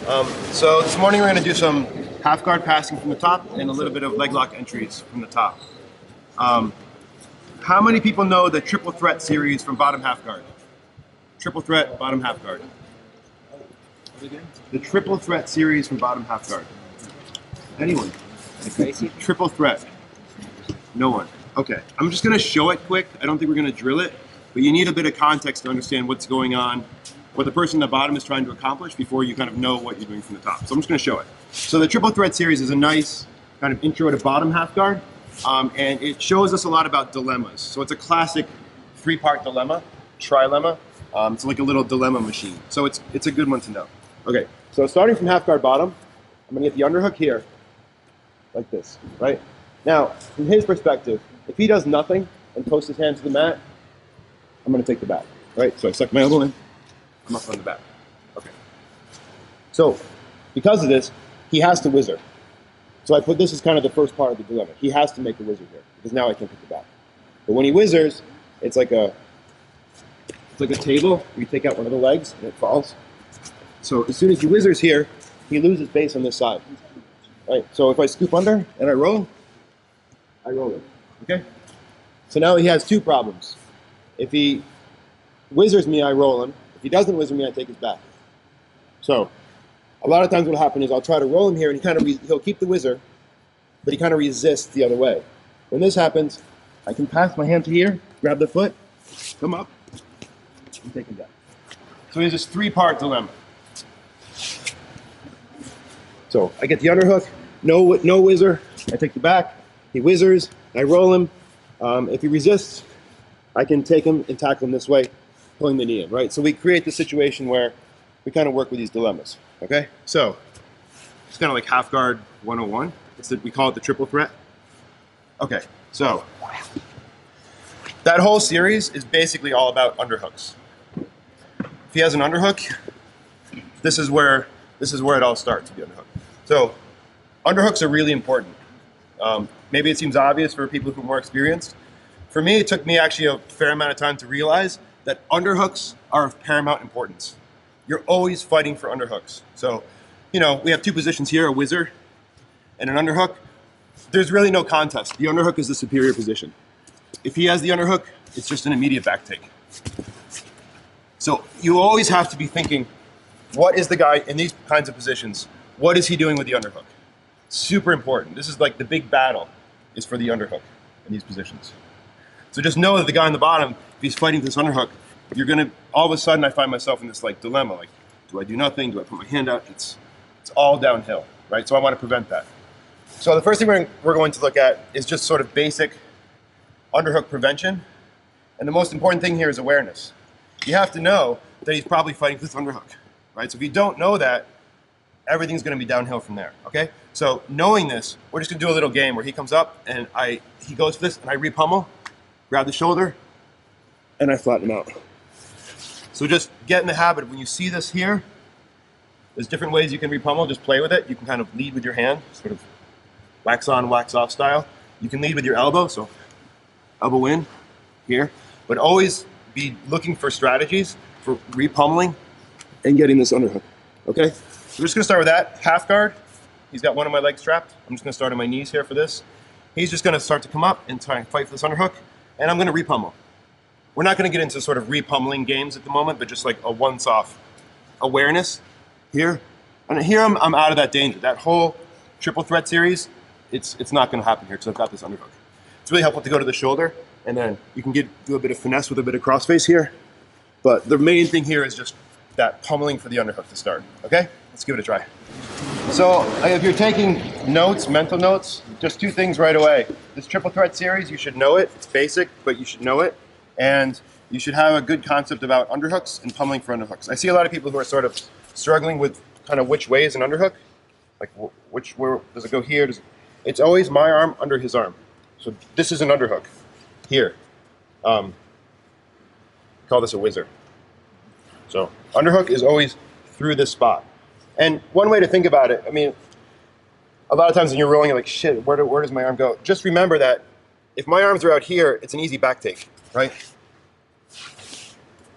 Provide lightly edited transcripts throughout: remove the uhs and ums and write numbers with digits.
So this morning we're going to do some half guard passing from the top and a little bit of leg lock entries from the top. How many people know the triple threat series from bottom half guard? Triple threat, bottom half guard. The triple threat series from bottom half guard. Anyone? Triple threat. No one. Okay, I'm just going to show it quick. I don't think we're going to drill it, but you need a bit of context to understand what's going on, what the person at the bottom is trying to accomplish before you kind of know what you're doing from the top. So I'm just going to show it. So the triple threat series is a nice kind of intro to bottom half guard, and it shows us a lot about dilemmas. So it's a classic three-part dilemma, trilemma. It's like a little dilemma machine. So it's a good one to know. Okay, so starting from half guard bottom, I'm going to get the underhook here, like this, right? Now, from his perspective, if he does nothing and posts his hand to the mat, I'm going to take the back, right? So I suck my elbow in, I'm up on the back. Okay. So, because of this, he has to whizzer. So I put this as kind of the first part of the dilemma. He has to make a whizzer here, because now I can pick the back. But when he whizzers, it's like a table where you take out one of the legs and it falls. So as soon as he whizzers here, he loses base on this side. Right? So if I scoop under and I roll it. Okay? So now he has two problems. If he whizzers me, I roll him. If he doesn't whizzer me, I take his back. So a lot of times what will happen is I'll try to roll him here and he'll keep the whizzer, but he kind of resists the other way. When this happens, I can pass my hand to here, grab the foot, come up, and take him down. So here's this three-part dilemma. So I get the underhook, no whizzer, I take the back, he whizzers, I roll him. If he resists, I can take him and tackle him this way, pulling the knee in, right? So we create the situation where we kind of work with these dilemmas, okay? So it's kind of like half guard 101. We call it the triple threat. Okay, so that whole series is basically all about underhooks. If he has an underhook, this is where it all starts with the underhook. So underhooks are really important. Maybe it seems obvious for people who are more experienced. For me, it took me actually a fair amount of time to realize that underhooks are of paramount importance. You're always fighting for underhooks. So, you know, we have two positions here, a whizzer and an underhook. There's really no contest. The underhook is the superior position. If he has the underhook, it's just an immediate back take. So you always have to be thinking, what is the guy in these kinds of positions? What is he doing with the underhook? Super important. This is like the big battle is for the underhook in these positions. So just know that the guy on the bottom, if he's fighting this underhook, you're gonna, all of a sudden I find myself in this like dilemma, like, do I do nothing? Do I put my hand out? It's all downhill, right? So I wanna prevent that. So the first thing we're going to look at is just sort of basic underhook prevention. And the most important thing here is awareness. You have to know that he's probably fighting this underhook, right? So if you don't know that, everything's gonna be downhill from there, okay? So knowing this, we're just gonna do a little game where he comes up and he goes for this and I repummel, grab the shoulder, and I flatten him out. So just get in the habit of when you see this here, there's different ways you can repummel, just play with it. You can kind of lead with your hand, sort of wax on, wax off style. You can lead with your elbow, so elbow in, here. But always be looking for strategies for repummeling and getting this underhook, okay? So we're just gonna start with that, half guard. He's got one of my legs strapped. I'm just gonna start on my knees here for this. He's just gonna start to come up and try and fight for this underhook, and I'm gonna repummel. We're not gonna get into sort of repummeling games at the moment, but just like a once-off awareness here. And here I'm out of that danger. That whole triple threat series, it's not gonna happen here because I've got this underhook. It's really helpful to go to the shoulder, and then you can do a bit of finesse with a bit of crossface here. But the main thing here is just that pummeling for the underhook to start, okay? Let's give it a try. So if you're taking notes, mental notes, just two things right away. This triple threat series, you should know it. It's basic, but you should know it. And you should have a good concept about underhooks and pummeling for underhooks. I see a lot of people who are sort of struggling with kind of which way is an underhook. Like where does it go here? It's always my arm under his arm. So this is an underhook here. Call this a whizzer. So underhook is always through this spot. And one way to think about it, I mean, a lot of times when you're rolling, you're like, shit, where does my arm go? Just remember that if my arms are out here, it's an easy back take, right?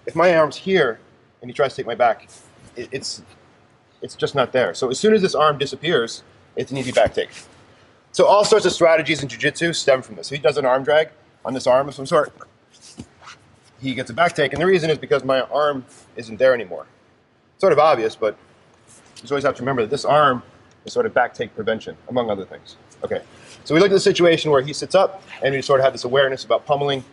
If my arm's here and he tries to take my back, it's just not there. So as soon as this arm disappears, it's an easy back take. So all sorts of strategies in jiu-jitsu stem from this. So he does an arm drag on this arm of some sort. He gets a back take, and the reason is because my arm isn't there anymore. Sort of obvious, but you just always have to remember that this arm is sort of back take prevention, among other things. Okay, so we look at the situation where he sits up, and we sort of have this awareness about pummeling.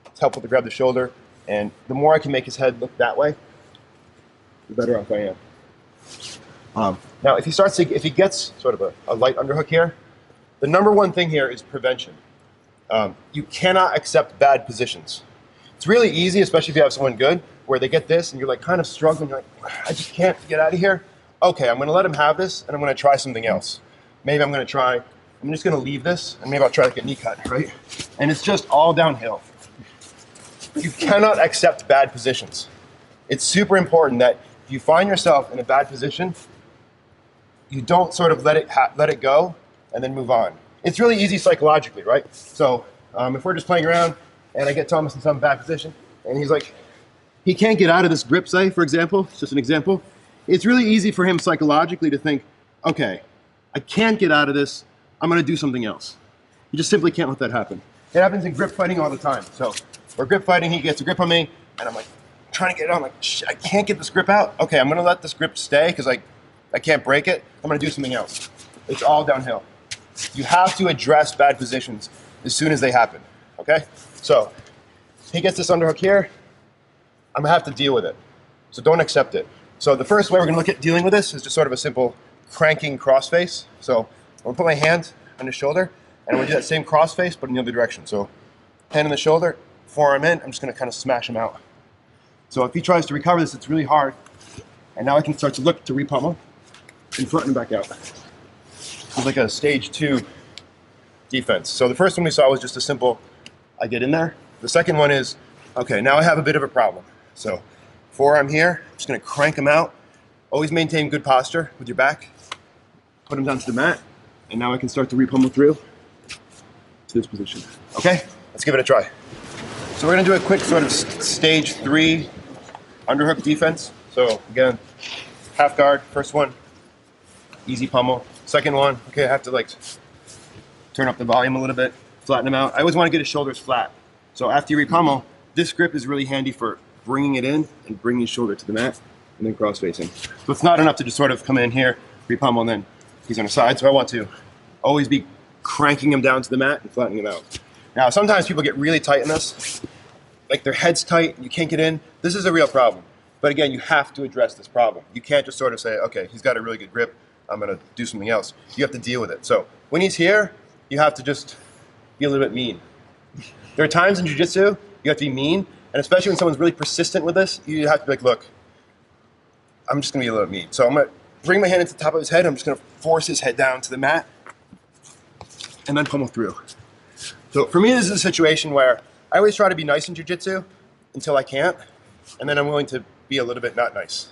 It's helpful to grab the shoulder, and the more I can make his head look that way, the better off I am. Now, if he gets sort of a light underhook here, the number one thing here is prevention. You cannot accept bad positions. It's really easy, especially if you have someone good, where they get this and you're like kind of struggling, you're like, I just can't get out of here. Okay, I'm gonna let him have this and I'm gonna try something else. Maybe I'm just gonna leave this and maybe I'll try to get knee cut, right? And it's just all downhill. You cannot accept bad positions. It's super important that if you find yourself in a bad position, you don't sort of let it go and then move on. It's really easy psychologically, right? So if we're just playing around and I get Thomas in some bad position and he's like, he can't get out of this grip, say, for example, it's just an example. It's really easy for him psychologically to think, okay, I can't get out of this, I'm gonna do something else. You just simply can't let that happen. It happens in grip fighting all the time. So we're grip fighting, he gets a grip on me, and I'm like, trying to get it out, I'm like, I can't get this grip out. Okay, I'm gonna let this grip stay because I can't break it. I'm gonna do something else. It's all downhill. You have to address bad positions as soon as they happen, okay? So he gets this underhook here, I'm gonna have to deal with it. So don't accept it. So the first way we're gonna look at dealing with this is just sort of a simple cranking crossface. So I'm gonna put my hand on his shoulder and I'm gonna do that same crossface but in the other direction. So hand on the shoulder, forearm in, I'm just gonna kind of smash him out. So if he tries to recover this, it's really hard. And now I can start to look to repummel and front and back out. It's like a stage 2 defense. So the first one we saw was just a simple, I get in there. The second one is, okay, now I have a bit of a problem. So forearm here, I'm just gonna crank him out. Always maintain good posture with your back. Put him down to the mat. And now I can start to repummel through to this position. Okay, let's give it a try. So we're gonna do a quick sort of stage 3 underhook defense. So again, half guard, first one, easy pummel. Second one, okay, I have to like turn up the volume a little bit, flatten him out. I always wanna get his shoulders flat. So after you repummel, this grip is really handy for bringing it in and bringing his shoulder to the mat and then cross facing. So it's not enough to just sort of come in here, repummel, and then he's on the side. So I want to always be cranking him down to the mat and flattening him out. Now, sometimes people get really tight in this, like their head's tight, you can't get in. This is a real problem. But again, you have to address this problem. You can't just sort of say, okay, he's got a really good grip, I'm gonna do something else. You have to deal with it. So when he's here, you have to just be a little bit mean. There are times in jiu-jitsu, you have to be mean, and especially when someone's really persistent with this, you have to be like, look, I'm just gonna be a little bit mean. So I'm gonna bring my hand into the top of his head, I'm just gonna force his head down to the mat, and then pummel through. So for me, this is a situation where I always try to be nice in jiu-jitsu until I can't, and then I'm willing to be a little bit not nice.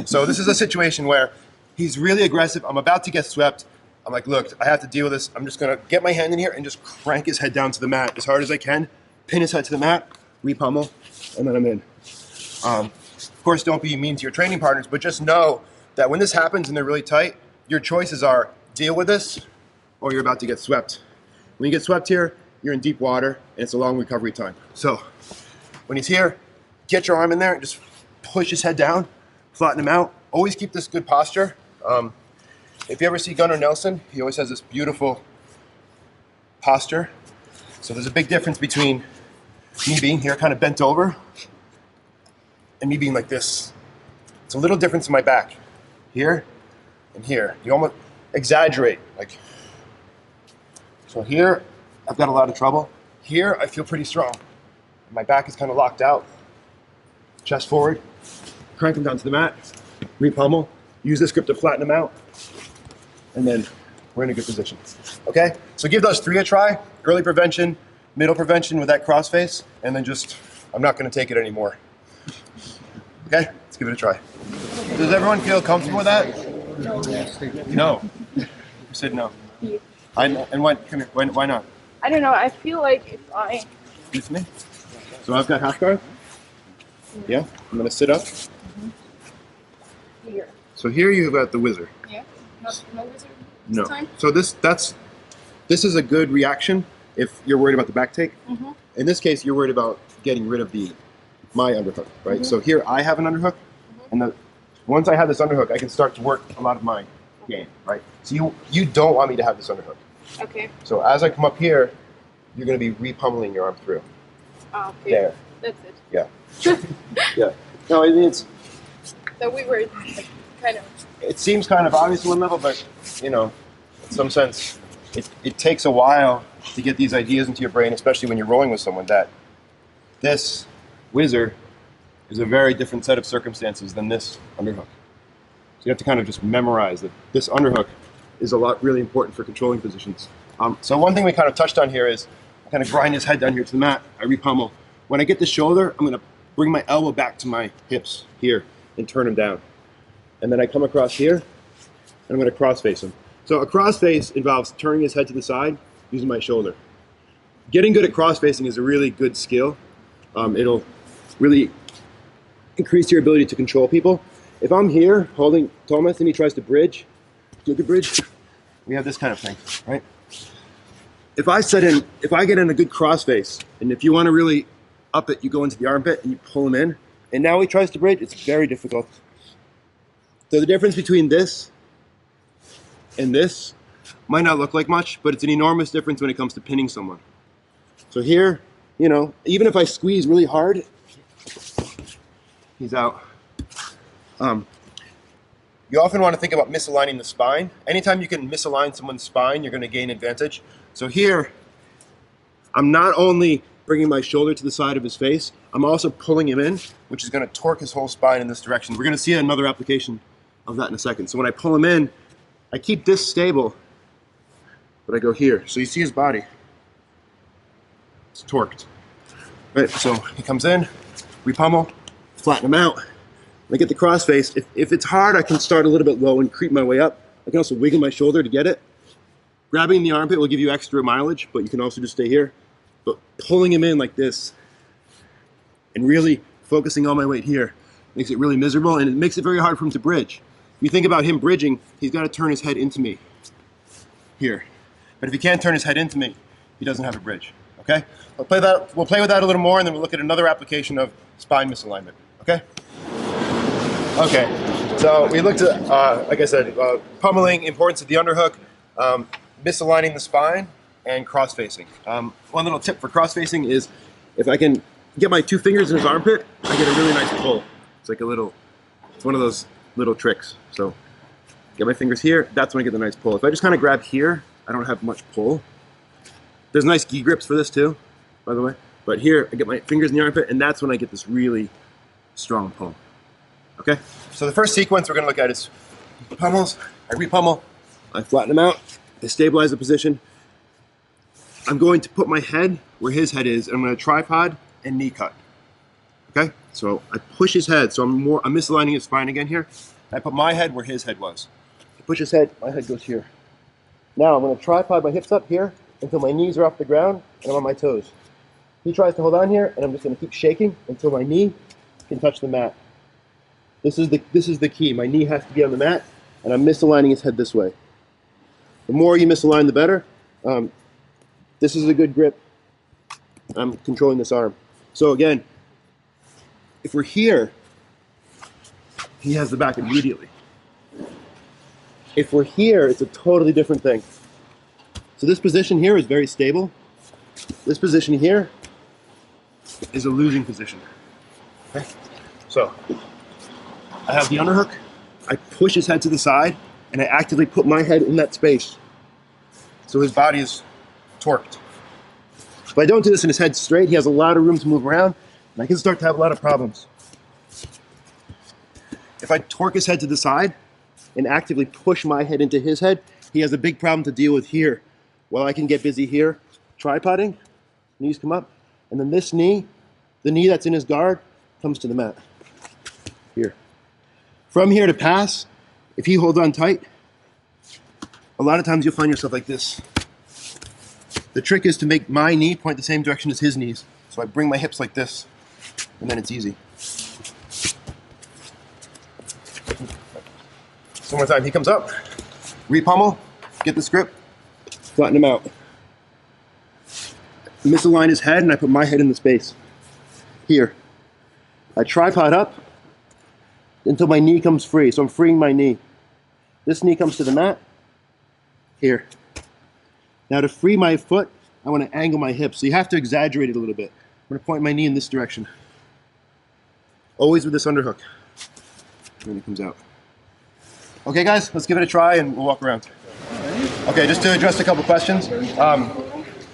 So this is a situation where he's really aggressive, I'm about to get swept, I'm like, look, I have to deal with this, I'm just gonna get my hand in here and just crank his head down to the mat as hard as I can, pin his head to the mat, repummel, and then I'm in. Of course, don't be mean to your training partners, but just know that when this happens and they're really tight, your choices are deal with this or you're about to get swept. When you get swept here, you're in deep water and it's a long recovery time. So when he's here, get your arm in there and just push his head down, flatten him out. Always keep this good posture. If you ever see Gunnar Nelson, he always has this beautiful posture. So there's a big difference between me being here kind of bent over and me being like this. It's a little difference in my back. Here and here. You almost exaggerate. Like, so here, I've got a lot of trouble. Here, I feel pretty strong. My back is kind of locked out. Chest forward, crank him down to the mat, repummel, use this grip to flatten him out, and then we're in a good position. Okay? So give those 3 a try. Early prevention, middle prevention with that crossface, and then just, I'm not gonna take it anymore. Okay? Let's give it a try. Does everyone feel comfortable with that? No. You said no. And why, come here, why not? I don't know, I feel like if I... Excuse me? So I've got half guard. Yeah, I'm gonna sit up. Here. So here you've got the whizzer. Yeah. No wizard No. this time? So this is a good reaction if you're worried about the back take. Mm-hmm. In this case, you're worried about getting rid of my underhook, right? Mm-hmm. So here I have an underhook, and once I have this underhook, I can start to work a lot of my game, right? So you don't want me to have this underhook. Okay. So as I come up here, you're going to be repummeling your arm through. Ah, okay. There. That's it. Yeah. Yeah. No, I mean So we were like, kind of. it seems kind of obvious at one level, but you know, in some sense, it takes a while to get these ideas into your brain, especially when you're rolling with someone. That this whizzer is a very different set of circumstances than this underhook. So you have to kind of just memorize that this underhook is really important for controlling positions. So one thing we kind of touched on here is I kind of grind his head down here to the mat. I repummel. When I get the shoulder, I'm going to bring my elbow back to my hips here and turn him down. And then I come across here, and I'm going to cross-face him. So a cross-face involves turning his head to the side using my shoulder. Getting good at cross-facing is a really good skill. It'll really increase your ability to control people. If I'm here holding Thomas and he tries to bridge, do a bridge, we have this kind of thing, right? If I get in a good cross-face, and if you want to really up it, you go into the armpit and you pull him in, and now he tries to bridge, it's very difficult. So the difference between this and this might not look like much, but it's an enormous difference when it comes to pinning someone. So here, you know, even if I squeeze really hard, he's out. You often want to think about misaligning the spine. Anytime you can misalign someone's spine, you're going to gain advantage. So here, I'm not only bringing my shoulder to the side of his face, I'm also pulling him in, which is going to torque his whole spine in this direction. We're going to see another application of that in a second. So when I pull him in, I keep this stable, but I go here. So you see his body. It's torqued. Right, so he comes in, we pummel, flatten him out. When I get the crossface, if it's hard, I can start a little bit low and creep my way up. I can also wiggle my shoulder to get it. Grabbing the armpit will give you extra mileage, but you can also just stay here. But pulling him in like this and really focusing all my weight here makes it really miserable, and it makes it very hard for him to bridge. If you think about him bridging, he's got to turn his head into me here. But if he can't turn his head into me, he doesn't have a bridge. Okay? We'll play with that a little more, and then we'll look at another application of spine misalignment. Okay? Okay. So we looked at, like I said, pummeling, importance of the underhook, misaligning the spine, and cross-facing. One little tip for cross-facing is if I can get my 2 fingers in his armpit, I get a really nice pull. It's like it's one of those little tricks. So get my fingers here, that's when I get the nice pull. If I just kind of grab here, I don't have much pull. There's nice gi grips for this too, by the way. But here, I get my fingers in the armpit, and that's when I get this really strong pull. Okay? So the first sequence we're going to look at is pummels. I repummel, I flatten him out, I stabilize the position. I'm going to put my head where his head is, and I'm going to tripod and knee cut. Okay? So I push his head, so I'm misaligning his spine again here. I put my head where his head was. I push his head, my head goes here. Now I'm going to tripod my hips up here until my knees are off the ground and I'm on my toes. He tries to hold on here, and I'm just going to keep shaking until my knee can touch the mat. This is the key. My knee has to be on the mat, and I'm misaligning his head this way. The more you misalign, the better. This is a good grip. I'm controlling this arm. So again, if we're here, he has the back immediately. If we're here, it's a totally different thing. So this position here is very stable. This position here is a losing position. Okay? So I have the underhook. I push his head to the side, and I actively put my head in that space. So his body is torqued. If I don't do this and his head's straight, he has a lot of room to move around, and I can start to have a lot of problems. If I torque his head to the side and actively push my head into his head, he has a big problem to deal with here. While I can get busy here, tripoding, knees come up, and then this knee, the knee that's in his guard, comes to the mat. Here. From here to pass, if he holds on tight, a lot of times you'll find yourself like this. The trick is to make my knee point the same direction as his knees. So I bring my hips like this, and then it's easy. One more time. He comes up, repummel, get this grip, flatten him out. Misalign his head, and I put my head in the space. Here. I tripod up until my knee comes free. So I'm freeing my knee. This knee comes to the mat. Here. Now to free my foot, I want to angle my hips. So you have to exaggerate it a little bit. I'm going to point my knee in this direction. Always with this underhook. And then it comes out. Okay guys, let's give it a try and we'll walk around. Okay, just to address a couple questions.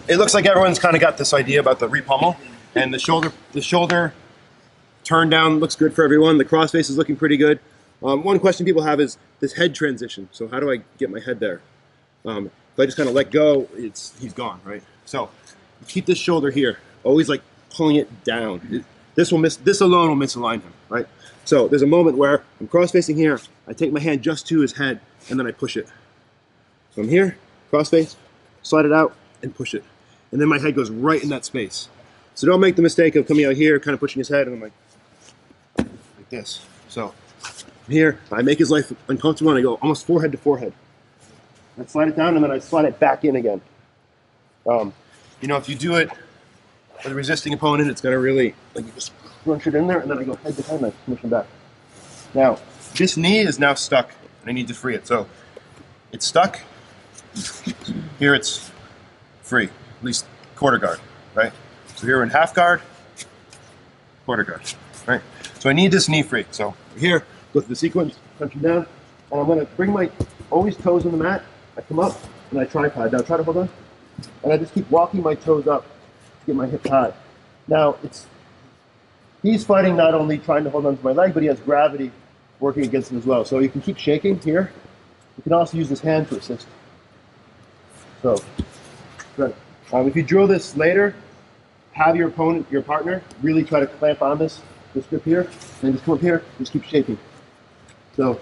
It looks like everyone's kind of got this idea about the repummel, and the shoulder turn down looks good for everyone. The crossface is looking pretty good. One question people have is this head transition. So how do I get my head there? If I just kind of let go, he's gone, right? So keep this shoulder here, always like pulling it down. This alone will misalign him, right? So there's a moment where I'm cross-facing here, I take my hand just to his head, and then I push it. So I'm here, cross-face, slide it out, and push it. And then my head goes right in that space. So don't make the mistake of coming out here, kind of pushing his head, and I'm like this. So here, I make his life uncomfortable, and I go almost forehead to forehead. I slide it down, and then I slide it back in again. You know, if you do it with a resisting opponent, it's going to really, like, you just crunch it in there, and then I go head to head, and I push him back. Now, this knee is now stuck, and I need to free it. So it's stuck. Here it's free, at least quarter guard, right? So here we're in half guard, quarter guard, right? So I need this knee free. So here, go through the sequence, punch him down, and I'm going to bring my always toes on the mat. I come up and I tripod. Now try to hold on, and I just keep walking my toes up to get my hips high. Now he's fighting not only trying to hold on to my leg, but he has gravity working against him as well. So you can keep shaking here. You can also use this hand to assist. So, good. If you drill this later, have your opponent, your partner, really try to clamp on this grip here, and just come up here, just keep shaking. So,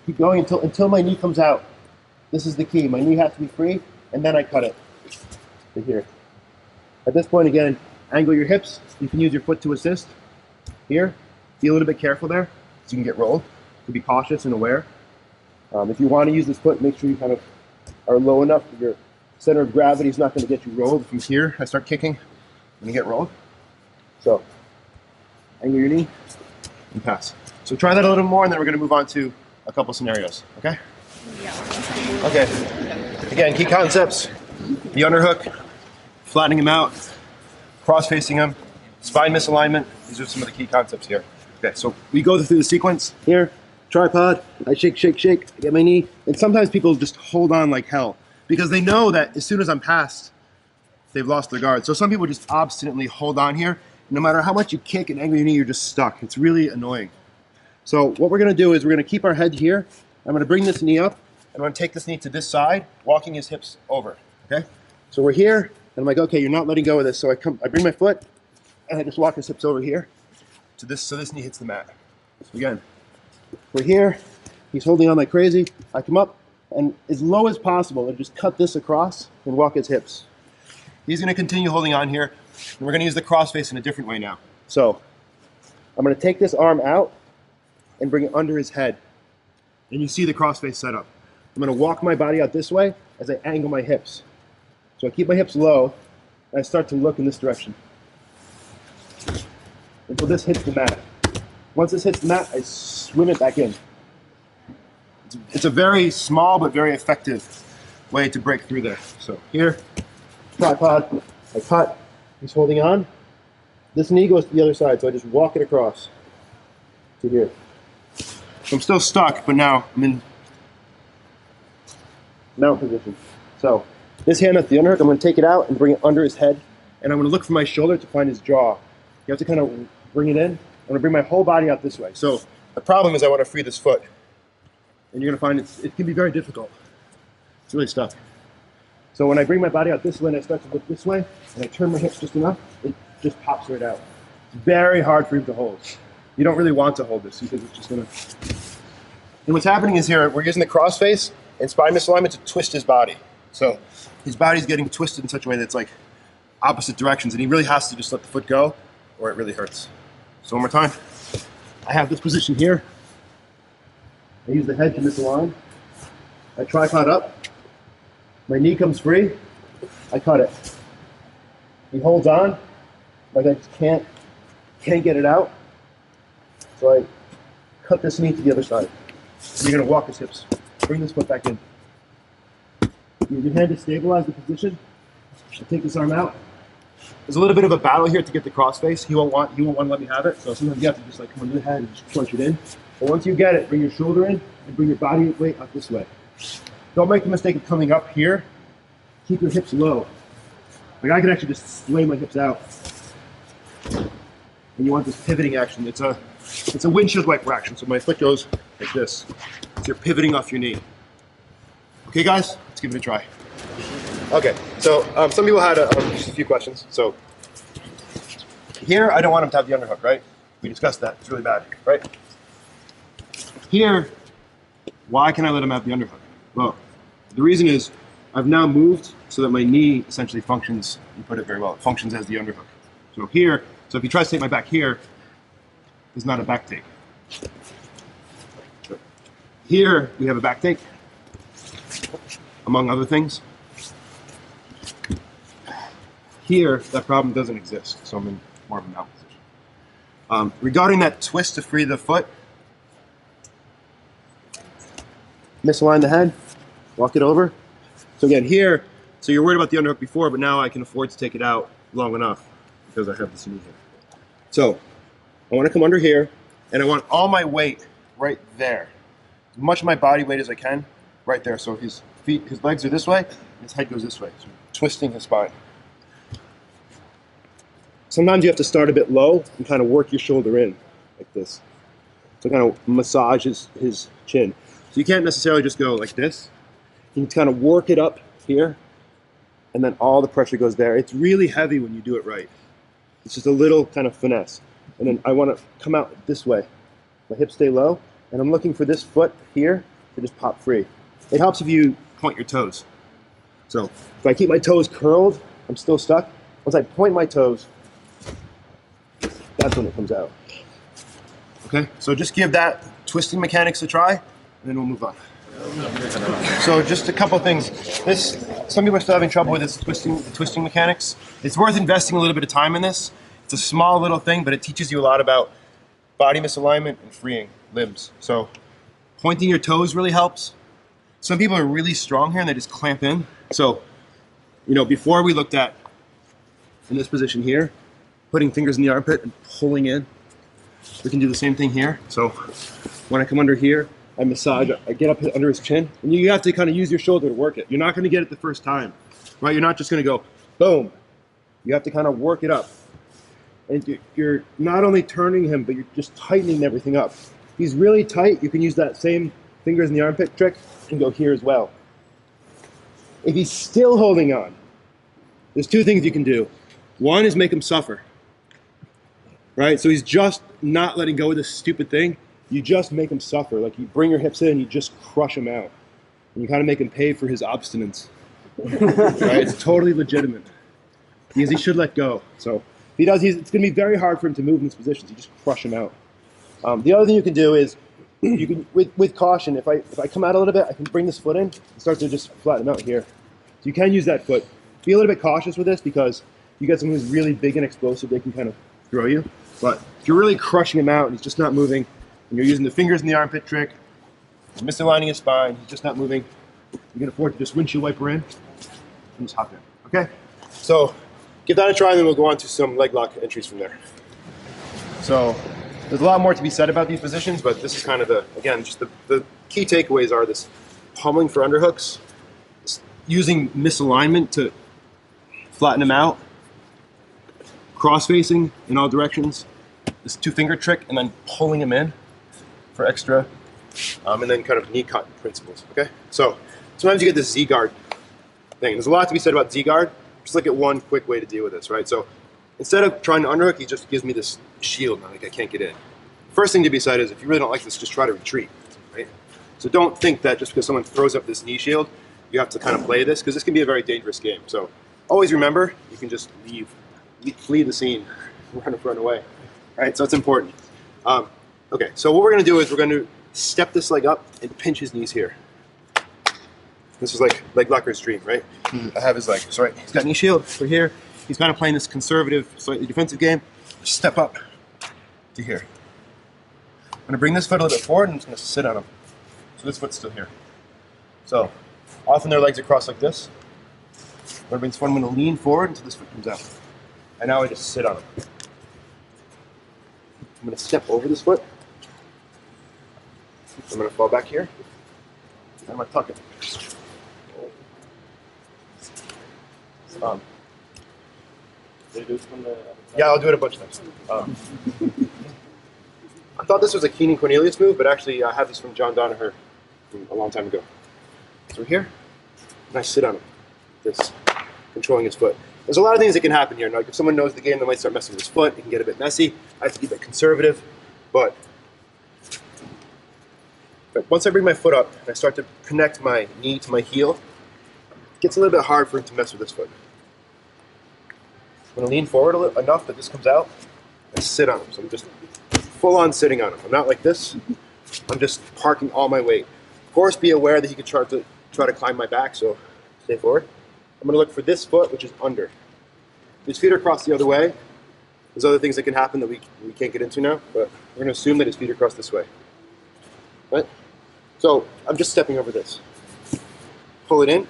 keep going until my knee comes out. This is the key. My knee has to be free, and then I cut it to here. At this point, again, angle your hips. You can use your foot to assist. Here, be a little bit careful there, so you can get rolled. To be cautious and aware. If you want to use this foot, make sure you kind of are low enough that your center of gravity is not going to get you rolled. From here, I start kicking, and you get rolled. So, angle your knee and pass. So try that a little more, and then we're going to move on to a couple scenarios. Okay? Yeah. Okay. Again, key concepts: the underhook, flattening him out, cross-facing him, spine misalignment. These are some of the key concepts here. Okay, so we go through the sequence here. Tripod, I shake, shake, shake, I get my knee. And sometimes people just hold on like hell because they know that as soon as I'm past, they've lost their guard. So some people just obstinately hold on here. No matter how much you kick and angle your knee, you're just stuck. It's really annoying. So what we're gonna do is we're gonna keep our head here. I'm gonna bring this knee up, and I'm gonna take this knee to this side, walking his hips over, okay? So we're here, and I'm like, okay, you're not letting go of this. So I bring my foot, and I just walk his hips over here to this, so this knee hits the mat. So again, we're here, he's holding on like crazy. I come up, and as low as possible, and just cut this across and walk his hips. He's gonna continue holding on here, and we're gonna use the crossface in a different way now. So I'm gonna take this arm out and bring it under his head. And you see the crossface set up. I'm gonna walk my body out this way as I angle my hips. So I keep my hips low, and I start to look in this direction until this hits the mat. Once this hits the mat, I swim it back in. It's a very small but very effective way to break through there. So here, tripod, I cut, he's holding on. This knee goes to the other side, so I just walk it across to here. So I'm still stuck, but now I'm in mount position. So this hand at the underhook, I'm going to take it out and bring it under his head, and I'm going to look for my shoulder to find his jaw. You have to kind of bring it in. I'm going to bring my whole body out this way. So the problem is I want to free this foot. And you're going to find it can be very difficult. It's really stuck. So when I bring my body out this way and I start to look this way, and I turn my hips just enough, it just pops right out. It's very hard for him to hold. You don't really want to hold this because it's just going to... And what's happening is here, we're using the crossface and spine misalignment to twist his body. So his body's getting twisted in such a way that's like opposite directions, and he really has to just let the foot go or it really hurts. So one more time. I have this position here. I use the head to misalign. I tripod up. My knee comes free. I cut it. He holds on, like I just can't get it out. So I cut this knee to the other side. You're gonna walk his hips. Bring this foot back in. Use your hand to stabilize the position. I take this arm out. There's a little bit of a battle here to get the cross face. He won't want to let me have it. So sometimes you have to just like come under the head and just punch it in. But once you get it, bring your shoulder in and bring your body weight up this way. Don't make the mistake of coming up here. Keep your hips low. Like I can actually just splay my hips out. And you want this pivoting action. It's a windshield wiper action. So my foot goes like this. So you're pivoting off your knee. Okay, guys, let's give it a try. Okay, so some people had just a few questions. So here, I don't want him to have the underhook, right? We discussed that. It's really bad, right? Here, why can I let him have the underhook? Well, the reason is I've now moved so that my knee essentially functions, you put it very well, it functions as the underhook. So here, so if he tries to take my back here, there's not a back take. So here, we have a back take, among other things. Here, that problem doesn't exist, so I'm in more of a mount position. Regarding that twist to free the foot, misalign the head, walk it over. So again, here, so you're worried about the underhook before, but now I can afford to take it out long enough because I have this knee here. So I want to come under here, and I want all my weight right there. As much of my body weight as I can, right there. So his legs are this way, and his head goes this way. So twisting his spine. Sometimes you have to start a bit low and kind of work your shoulder in, like this. So kind of massage his chin. So you can't necessarily just go like this. You can kind of work it up here, and then all the pressure goes there. It's really heavy when you do it right. It's just a little kind of finesse. And then I want to come out this way. My hips stay low, and I'm looking for this foot here to just pop free. It helps if you point your toes. So if I keep my toes curled, I'm still stuck. Once I point my toes, that's when it comes out. Okay, so just give that twisting mechanics a try, and then we'll move on. So just a couple things. Some people are still having trouble with this twisting mechanics. It's worth investing a little bit of time in this. It's a small little thing, but it teaches you a lot about body misalignment and freeing limbs. So pointing your toes really helps. Some people are really strong here and they just clamp in. So, before we looked at, in this position here, putting fingers in the armpit and pulling in. We can do the same thing here. So when I come under here, I massage, I get up under his chin, and you have to kind of use your shoulder to work it. You're not going to get it the first time, right? You're not just going to go, boom. You have to kind of work it up. And you're not only turning him, but you're just tightening everything up. If he's really tight, you can use that same fingers in the armpit trick and go here as well. If he's still holding on, there's two things you can do. One is make him suffer, right? So he's just not letting go of this stupid thing. You just make him suffer. Like you bring your hips in, you just crush him out. And you kind of make him pay for his obstinance. Right? It's totally legitimate. Because he should let go. So if he does, it's going to be very hard for him to move in these positions. You just crush him out. The other thing you can do is, you can, with caution, if I come out a little bit, I can bring this foot in and start to just flatten him out here. So you can use that foot. Be a little bit cautious with this because you get someone who's really big and explosive, they can kind of throw you. But if you're really crushing him out and he's just not moving, and you're using the fingers in the armpit trick, misaligning his spine, he's just not moving, you can afford to just windshield wiper in and just hop in. Okay? So give that a try and then we'll go on to some leg lock entries from there. So there's a lot more to be said about these positions, but this is kind of the key takeaways are this pummeling for underhooks, using misalignment to flatten them out, cross-facing in all directions, this two-finger trick, and then pulling them in for extra, and then kind of knee cut principles, okay? So sometimes you get this Z-guard thing. There's a lot to be said about Z-guard. Just look at one quick way to deal with this, right? So instead of trying to underhook, he just gives me this shield, like I can't get in. First thing to be said is if you really don't like this, just try to retreat, right? So don't think that just because someone throws up this knee shield, you have to kind of play this, because this can be a very dangerous game. So always remember, you can just flee the scene, run away, right? So it's important. Okay, so what we're going to do is we're going to step this leg up and pinch his knees here. This is like Leglocker's dream, right? I have his leg. So right, he's got knee shield for here. He's kind of playing this conservative, slightly defensive game. Step up to here. I'm gonna bring this foot a little bit forward and I'm just gonna sit on him. So this foot's still here. So often their legs are crossed like this. When I bring this foot, I'm gonna lean forward until this foot comes out. And now I just sit on him. I'm gonna step over this foot. I'm gonna fall back here. And I'm gonna tuck it. Yeah, I'll do it a bunch of times. I thought this was a Keenan Cornelius move, but actually I have this from John Danaher from a long time ago. So we're here, and I sit on him, this, controlling his foot. There's a lot of things that can happen here. Like if someone knows the game, they might start messing with his foot. It can get a bit messy. I have to keep it conservative, but once I bring my foot up and I start to connect my knee to my heel, it gets a little bit hard for him to mess with this foot. I'm going to lean forward enough that this comes out and sit on him. So I'm just full on sitting on him. I'm not like this. I'm just parking all my weight. Of course, be aware that he could try to climb my back, so stay forward. I'm going to look for this foot, which is under. If his feet are crossed the other way, there's other things that can happen that we can't get into now, but we're going to assume that his feet are crossed this way. Right? So I'm just stepping over this. Pull it in,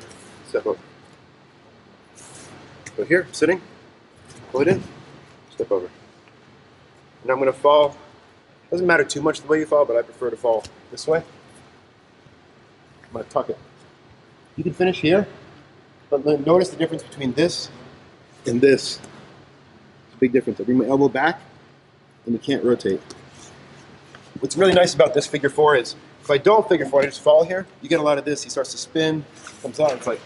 step over. Go here, sitting. Pull it in, step over. And I'm going to fall. Doesn't matter too much the way you fall, but I prefer to fall this way. I'm going to tuck it. You can finish here, but notice the difference between this and this. It's a big difference. I bring my elbow back, and you can't rotate. What's really nice about this figure four is, if I don't figure four, I just fall here, you get a lot of this. He starts to spin, comes out, it's like,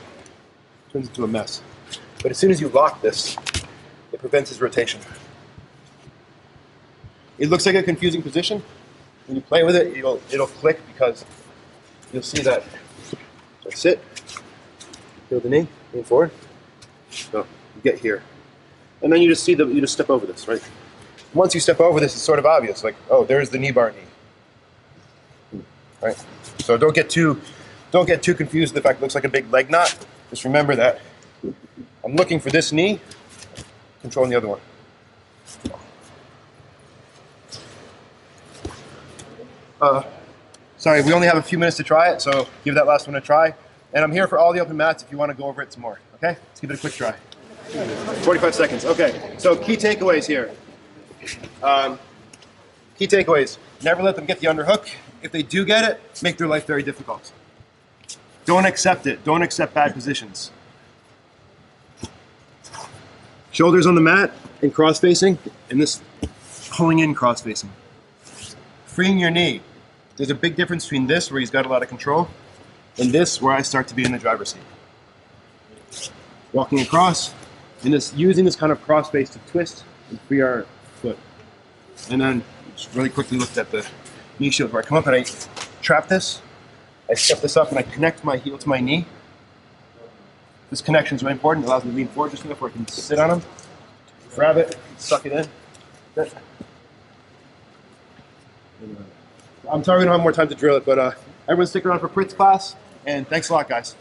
turns into a mess. But as soon as you lock this, it prevents his rotation. It looks like a confusing position. When you play with it, it'll click because you'll see that. So sit, feel the knee, lean forward. So you get here, and then you just step over this, right? Once you step over this, it's sort of obvious. Like, oh, there's the knee bar knee, right? So don't get too confused with the fact it looks like a big leg knot. Just remember that I'm looking for this knee, controlling the other one. Sorry, we only have a few minutes to try it, so give that last one a try. And I'm here for all the open mats if you want to go over it some more, okay? Let's give it a quick try. 45 seconds, okay. So key takeaways here. Key takeaways, never let them get the underhook. If they do get it, make their life very difficult. Don't accept it, don't accept bad positions. Shoulders on the mat and cross-facing, and this pulling in cross-facing. Freeing your knee. There's a big difference between this, where he's got a lot of control, and this, where I start to be in the driver's seat. Walking across, and this using this kind of cross-face to twist and free our foot. And then just really quickly looked at the knee shield, where I come up and I trap this, I step this up and I connect my heel to my knee. This connection is really important. It allows me to lean forward just enough where I can sit on him, grab it, suck it in. Good. I'm sorry we don't have more time to drill it, but everyone stick around for Prit's class, and thanks a lot, guys.